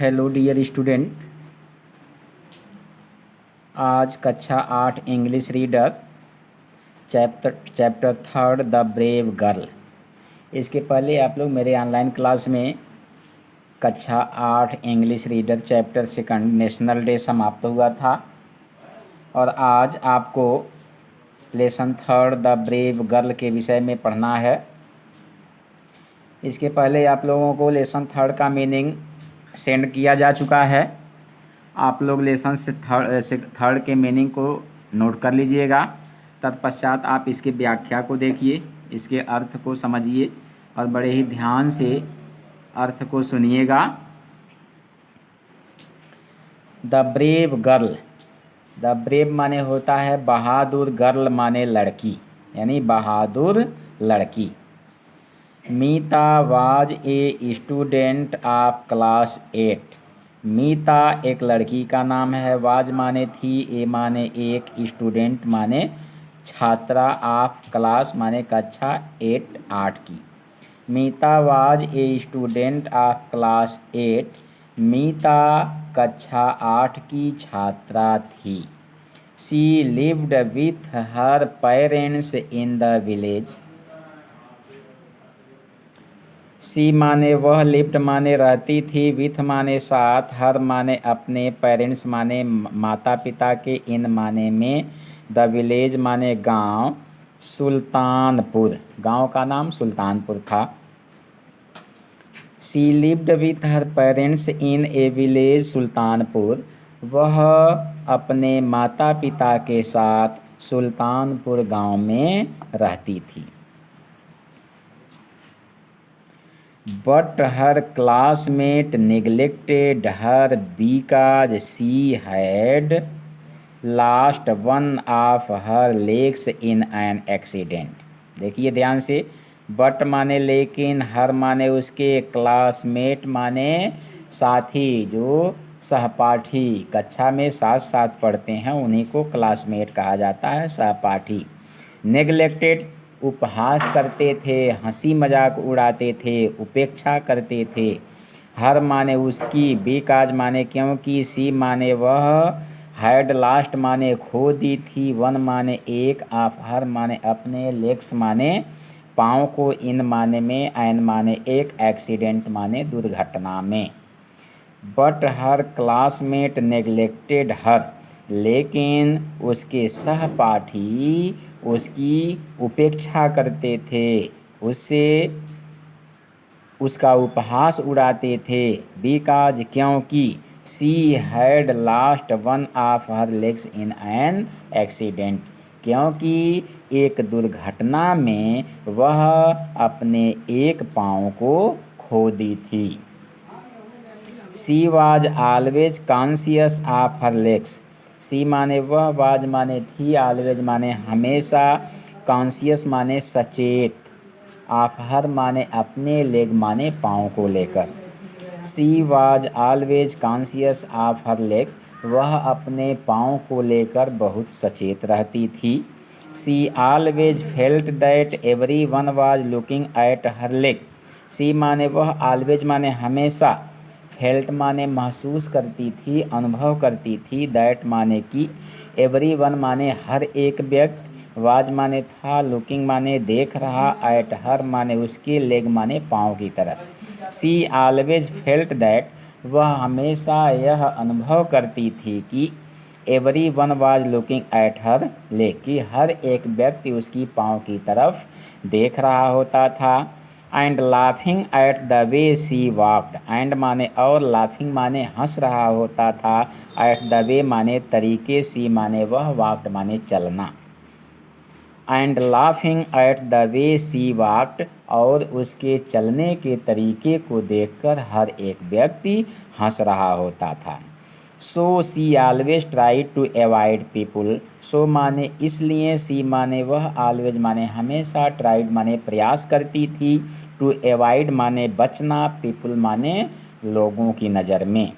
Hello dear student. आज कक्षा 8 English reader chapter third the brave girl. इसके पहले आप लोग मेरे ऑनलाइन क्लास में कक्षा 8 English reader chapter second national day समाप्त हुआ था और आज आपको lesson third the brave girl के विषय में पढ़ना है। इसके पहले आप लोगों को लेसन थर्ड का मीनिंग सेंड किया जा चुका है। आप लोग लेसन से थर्ड के मीनिंग को नोट कर लीजिएगा। तत्पश्चात आप इसकी व्याख्या को देखिए, इसके अर्थ को समझिए और बड़े ही ध्यान से अर्थ को सुनिएगा। The brave girl, the brave माने होता है बहादुर, गर्ल माने लड़की, यानी बहादुर लड़की। Meeta was a student of class 8। Meeta एक लड़की का नाम है, वाज माने थी, ए माने एक, स्टूडेंट माने छात्रा, ऑफ क्लास माने कक्षा 8 की। Meeta was a student of class 8। Meeta कक्षा 8 की छात्रा थी। She lived with her parents in the village. She माने वह, लिफ्ट माने रहती थी, विथ माने साथ, हर माने अपने, पेरेंट्स माने माता पिता के, इन माने में, द विलेज माने गांव, सुल्तानपुर गांव का नाम सुल्तानपुर था। She lived with her parents in a village Sultanpur. वह अपने माता पिता के साथ सुल्तानपुर गांव में रहती थी। But her classmate neglected her because she had lost one of her legs in an accident। देखिए ध्यान से, बट माने लेकिन, हर माने उसके, क्लासमेट माने साथी, जो सहपाठी, कक्षा में साथ साथ पढ़ते हैं उन्हीं को क्लासमेट कहा जाता है, सहपाठी। नेग्लेक्टेड उपहास करते थे, हंसी मजाक उड़ाते थे, उपेक्षा करते थे। हर माने उसकी, बिकॉज माने क्योंकि, सी माने वह, हैड लास्ट माने खो दी थी, वन माने एक, ऑफ हर माने अपने, लेग्स माने पाँव को, इन माने में, एन माने एक, एक्सीडेंट माने दुर्घटना में। बट हर क्लासमेट नेग्लेक्टेड हर, लेकिन उसके सहपाठी उसकी उपेक्षा करते थे, उससे उसका उपहास उड़ाते थे। बिकॉज क्योंकि, she had last one of her legs in an accident, क्योंकि एक दुर्घटना में वह अपने एक पाँव को खो दी थी। She was always conscious of her legs. She माने वह, वाज माने थी, ऑलवेज माने हमेशा, कॉन्शियस माने सचेत, ऑफ हर माने अपने, लेग माने पाँव को लेकर। She was always conscious of her legs, वह अपने पाँव को लेकर बहुत सचेत रहती थी। She always felt that everyone was looking at her leg. She माने वह, ऑलवेज माने हमेशा, फेल्ट माने महसूस करती थी, अनुभव करती थी, दैट माने कि, एवरी वन माने हर एक व्यक्ति, वाज माने था, लुकिंग माने देख रहा, एट हर माने उसके, लेग माने पाँव की तरफ। सी ऑलवेज फेल्ट दैट, वह हमेशा यह अनुभव करती थी कि, every one was looking at her leg, कि हर एक व्यक्ति उसकी पाँव की तरफ देख रहा होता था। And laughing at the way she walked, and माने और, लाफिंग माने हंस रहा होता था, एट द वे माने तरीके, सी माने वह, वॉक्ड माने चलना। And laughing at the way she walked, और उसके चलने के तरीके को देखकर हर एक व्यक्ति हंस रहा होता था। So she always try to avoid people. So माने इसलिए, सी माने वह, ऑलवेज माने हमेशा, ट्राइड माने प्रयास करती थी, टू अवॉइड माने बचना, पीपुल माने लोगों की नज़र में।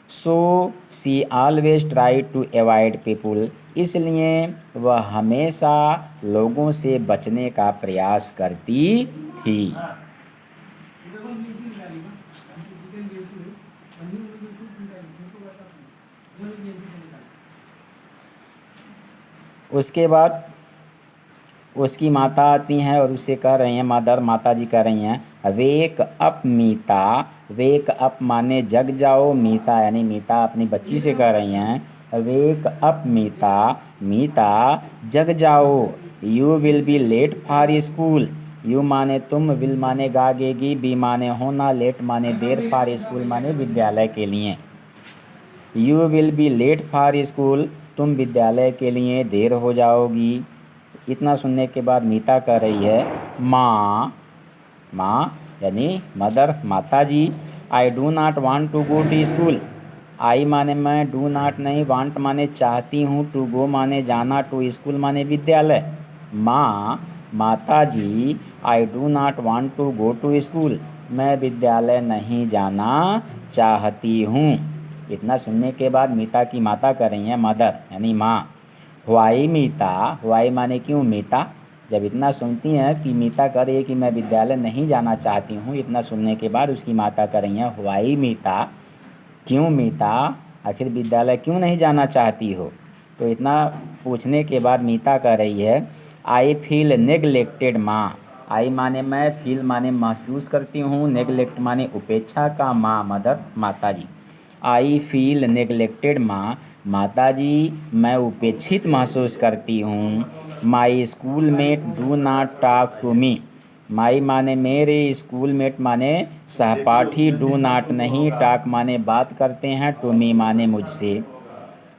So she always try to avoid people, इसलिए वह हमेशा लोगों से बचने का प्रयास करती थी। उसके बाद उसकी माता आती हैं और उससे कह रही हैं, मदर माता जी कह रही हैं, वेक अप मीता। वेक अप माने जग जाओ, मीता यानी मीता अपनी बच्ची से कह रही हैं, वेक अप मीता, मीता जग जाओ, you will be late for school. You माने तुम, विल माने गागेगी, बी माने होना, लेट माने देर, फॉर स्कूल माने विद्यालय के लिए। You will be late for school, तुम विद्यालय के लिए देर हो जाओगी। इतना सुनने के बाद मीता कह रही है, माँ, माँ यानी मदर माता जी, I do not want to go to school. I माने मैं, डू नॉट नहीं, वांट माने चाहती हूँ, टू गो माने जाना, टू स्कूल माने विद्यालय। माँ माता जी, I do not want to go to school, मैं विद्यालय नहीं जाना चाहती हूँ। इतना सुनने के बाद मीता की माता कह रही हैं, मदर यानी माँ, वाई मीता, वाई माने क्यों, मीता। जब इतना सुनती हैं कि मीता कह रही है कि मैं विद्यालय नहीं जाना चाहती हूँ, इतना सुनने के बाद उसकी माता कह रही हैं, वाई मीता, क्यों मीता, आखिर विद्यालय क्यों नहीं जाना चाहती हो। तो इतना पूछने के बाद मीता कह रही है, आई फील नेगलेक्टेड माँ। आई माने मैं, फील माने महसूस करती हूँ, नेगलेक्ट माने उपेक्षा का, माँ मदर माता जी। आई फील नेगलेक्टेड माँ, माता जी मैं उपेक्षित महसूस करती हूँ। My schoolmate do not talk to me. My माने मेरे, स्कूल मेट माने सहपाठी, डू नॉट नहीं, टॉक माने बात करते हैं, टू मी माने मुझसे।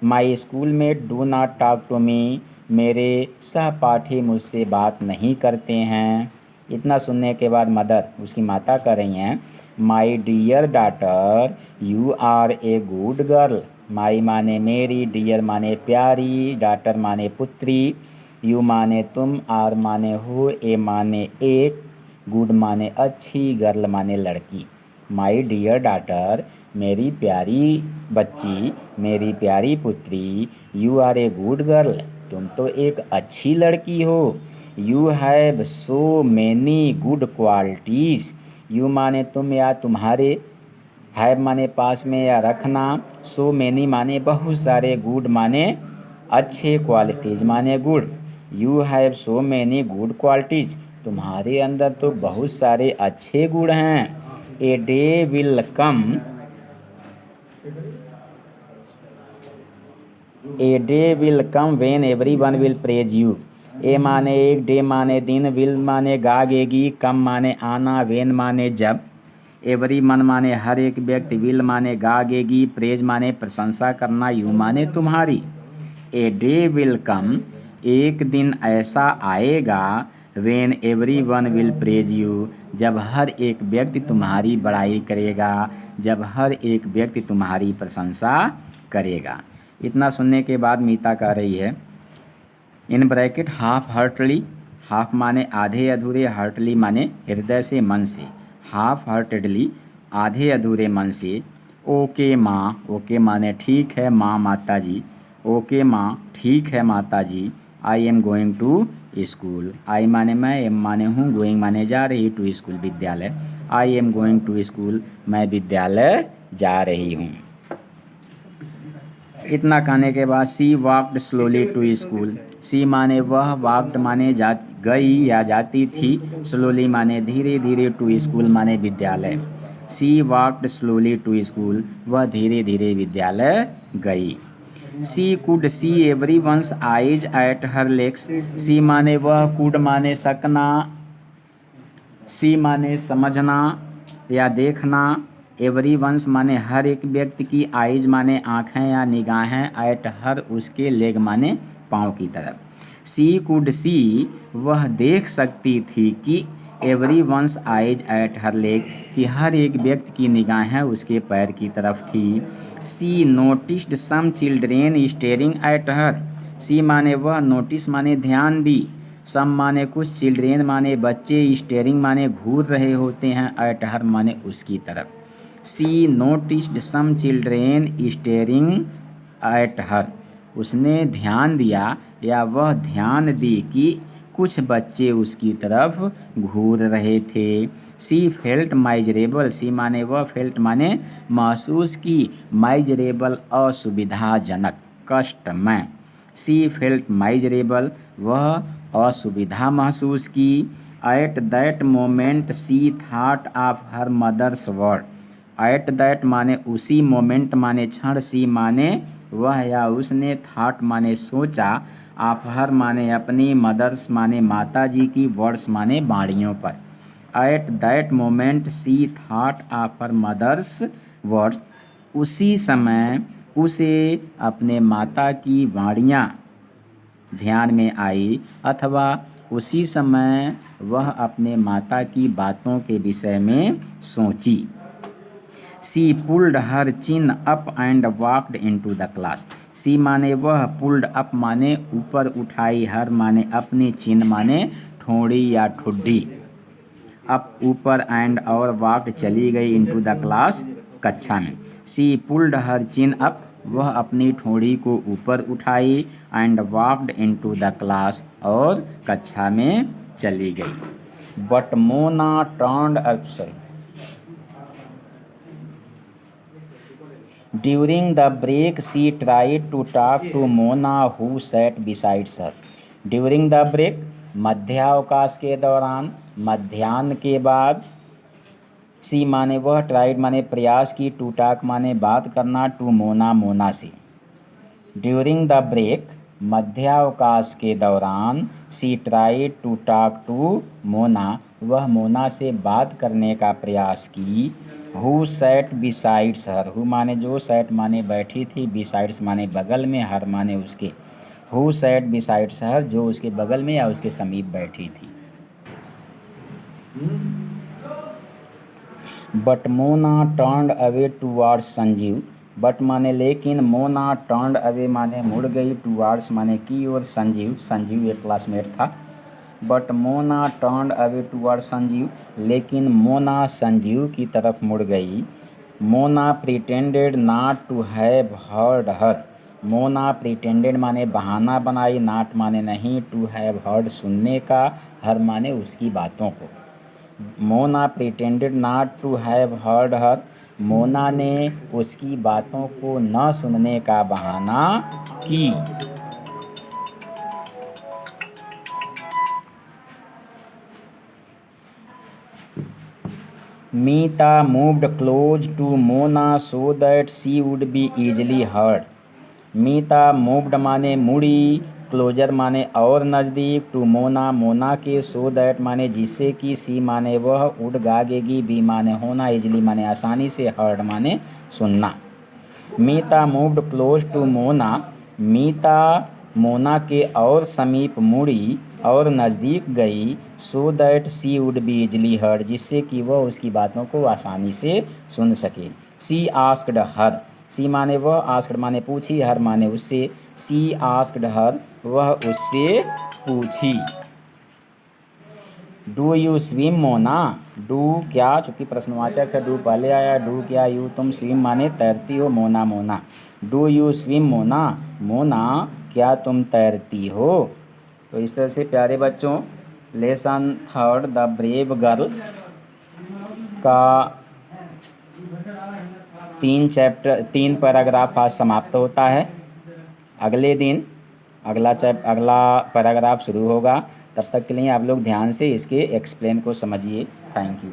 My schoolmate do not talk to me, मेरे सहपाठी मुझसे बात नहीं करते हैं। इतना सुनने के बाद मदर उसकी माता कह रही हैं, my dear daughter, you are a good girl. My माने मेरी, डियर माने प्यारी, डॉटर माने पुत्री, यू माने तुम, आर माने हो, ए माने एक, गुड माने अच्छी, गर्ल माने लड़की। माई डियर डॉटर, मेरी प्यारी बच्ची, मेरी प्यारी पुत्री, you are a good girl, तुम तो एक अच्छी लड़की हो। You have so many good qualities. You माने तुम या तुम्हारे, हैव माने पास में या रखना, सो मैनी माने बहुत सारे, गुड माने अच्छे, क्वालिटीज़ माने good. You have so many good qualities, तुम्हारे अंदर तो बहुत सारे अच्छे गुण हैं। A day will come, a day will come when everyone will praise you. A माने एक, डे माने दिन, विल माने गागेगी, कम माने आना, वेन माने जब, एवरी मन माने हर एक व्यक्ति, विल माने गागेगी, प्रेज माने प्रशंसा करना, यू माने तुम्हारी। ए डे विल कम, एक दिन ऐसा आएगा, when every one will praise you, जब हर एक व्यक्ति तुम्हारी बड़ाई करेगा, जब हर एक व्यक्ति तुम्हारी प्रशंसा करेगा। इतना सुनने के बाद मीता कह रही है, in bracket half heartly, half माने आधे अधूरे, हार्टली माने हृदय से, मन से, हाफ हार्टेडली आधे अधूरे मन से। ओके माँ, ओके माने ठीक है माँ माता जी, ओके माँ ठीक है माता जी। I am going to school, I माने मैं, एम माने हूँ, गोइंग माने जा रही, टू स्कूल विद्यालय। I am going to school, मैं विद्यालय जा रही हूँ। इतना कहने के बाद she walked slowly to school. She माने वह, वॉकड माने गई या जाती थी, स्लोली माने धीरे धीरे, टू स्कूल माने विद्यालय। She walked slowly to school, वह धीरे धीरे विद्यालय गई। She could see everyone's eyes at her legs. She माने वह, कुड माने सकना, सी माने समझना या देखना, एवरी वंस माने हर एक व्यक्ति की, आइज माने आँखें या निगाहें, एट हर उसके, लेग माने पाँव की तरफ। सी कुड सी, वह देख सकती थी कि, every once eyes at her leg, कि हर एक व्यक्ति की निगाहें उसके पैर की तरफ थी। She noticed some children staring at her. She माने वह, नोटिस माने ध्यान दी, सम माने कुछ, चिल्ड्रेन माने बच्चे, स्टेरिंग माने घूर रहे होते हैं, एट हर माने उसकी तरफ। She noticed some children staring at her, उसने ध्यान दिया या वह ध्यान दी कि कुछ बच्चे उसकी तरफ घूर रहे थे। सी फेल्ट माइजरेबल, सी माने वह, फेल्ट माने महसूस की, माइजरेबल असुविधाजनक, कष्टमय। शी फेल्ट माइजरेबल, वह असुविधा महसूस की। At that moment she thought of her mother's word. At that माने उसी, मोमेंट माने क्षण, सी माने वह या उसने, थाट माने सोचा, ऑफ हर माने अपनी, मदर्स माने माता जी की, वर्ड्स माने बाणियों पर। At that moment she thought of her mother's words, उसी समय उसे अपने माता की वाणियाँ ध्यान में आई, अथवा उसी समय वह अपने माता की बातों के विषय में सोची। She pulled her chin up and walked into the class. She माने वह, पुल्ड अप माने ऊपर उठाई, हर माने अपनी, चिन माने ठोड़ी या ठुड्डी, अप ऊपर, एंड और वॉक्ड चली गई, इनटू द क्लास कक्षा में। सी पुल्ड हर चिन अप, वह अपनी ठोड़ी को ऊपर उठाई, and walked into the class और कक्षा में चली गई। But Mona turned up, sorry, during the break she tried to talk to Mona who sat besides her. During the break मध्यावकाश के दौरान, मध्याह्न के बाद। सी माने वह, ट्राइड माने प्रयास की, टू टॉक माने बात करना, टू मोना मोना से। ड्यूरिंग द ब्रेक मध्यावकाश के दौरान, she tried to talk to Mona, वह मोना से बात करने का प्रयास की। Who sat besides her, who माने जो, सैट माने बैठी थी, बिसाइड्स माने बगल में, हर माने उसके। हु सैट बिसाइड्स हर, जो उसके बगल में या उसके समीप बैठी थी। But Mona turned away towards Sanjeev. But माने लेकिन, मोना टर्न्ड अवे माने मुड़ गई, टूवार्ड्स माने की ओर, संजीव, संजीव एक क्लासमेट था। But Mona turned away towards Sanjeev, लेकिन मोना संजीव की तरफ मुड़ गई। Mona pretended not to have heard her. Mona pretended माने बहाना बनाई, नॉट माने नहीं, टू हैव हर्ड सुनने का, हर माने उसकी बातों को। Mona pretended not to have heard her, Mona ने उसकी बातों को न सुनने का बहाना की। Meeta moved close to Mona so that she would be easily heard. Meeta moved माने मुड़ी, क्लोजर माने और नज़दीक, टू मोना मोना के, सो दैट माने जिससे कि, सी माने वह, उड गागेगी, बी माने होना, इजली माने आसानी से, हर्ड माने सुनना। Meeta moved close to Mona, Meeta Mona के और समीप मुड़ी और नज़दीक गई, so that she would be easily heard, जिससे कि वह उसकी बातों को आसानी से सुन सके। सी आस्क्ड हर, सी माने वह, आस्क्ड माने पूछी, हर माने उससे। सी आस्क्ड हर, वह उससे पूछी। Do you swim Mona. Do क्या, चूँकि प्रश्नवाचक है, डू पहले आया, डू क्या, यू तुम, स्विम माने तैरती हो, Mona Mona. Do you swim Mona, Mona क्या तुम तैरती हो। तो इस तरह से प्यारे बच्चों lesson third the brave girl का 3 पैराग्राफ आज समाप्त होता है। अगले दिन अगला पैराग्राफ शुरू होगा। तब तक के लिए आप लोग ध्यान से इसके एक्सप्लेन को समझिए। Thank you.